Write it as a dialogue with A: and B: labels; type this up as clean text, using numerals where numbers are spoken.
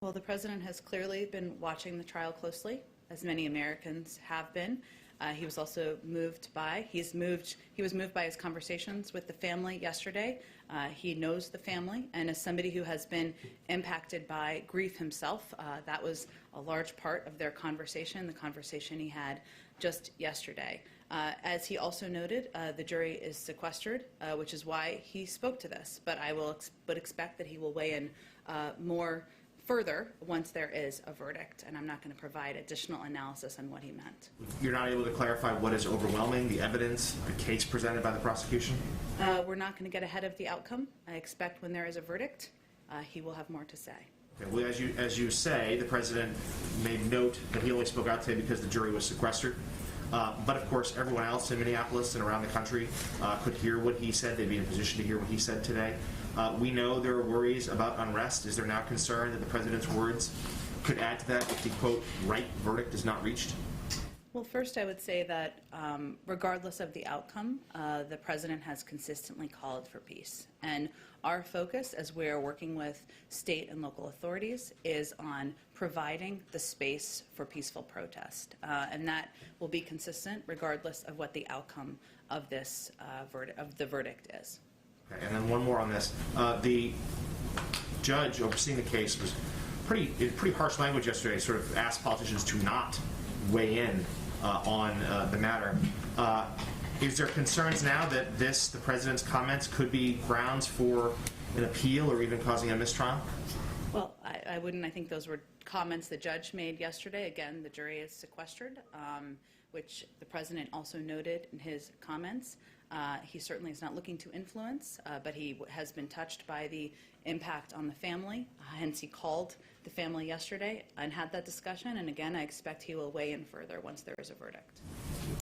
A: Well, the president has clearly been watching the trial closely, as many Americans have been. He was also moved by, he was moved by his conversations with the family yesterday. He knows the family, and as somebody who has been impacted by grief himself, that was a large part of their conversation, the conversation he had just yesterday. As he also noted, the jury is sequestered, which is why he spoke to this, but I would expect that he will weigh in more further once there is a verdict, and I'm not going to provide additional analysis on what he meant.
B: You're not able to clarify what is overwhelming, the evidence, the case presented by the prosecution?
A: We're not going to get ahead of the outcome. I expect when there is a verdict, he will have more to say.
B: Okay. Well, as you say, the president made note that he only spoke out today because the jury was sequestered. But of course, everyone else in Minneapolis and around the country could hear what he said. They'd be in a position to hear what he said today. We know there are worries about unrest. Is there now concern that the president's words could add to that if the, quote, right verdict is not reached?
A: Well, first I would say that regardless of the outcome, the president has consistently called for peace. And our focus, as we are working with state and local authorities, is on providing the space for peaceful protest. And that will be consistent regardless of what the outcome of this the verdict is.
B: Okay, and then one more on this. The judge overseeing the case was pretty harsh language yesterday, sort of asked politicians to not weigh in on the matter. Is there concerns now that the president's comments could be grounds for an appeal or even causing a mistrial?
A: Well, I wouldn't. I think those were comments the judge made yesterday. Again, the jury is sequestered, which the president also noted in his comments. He certainly is not looking to influence, but he has been touched by the impact on the family. Hence, he called the family yesterday and had that discussion. And again, I expect he will weigh in further once there is a verdict.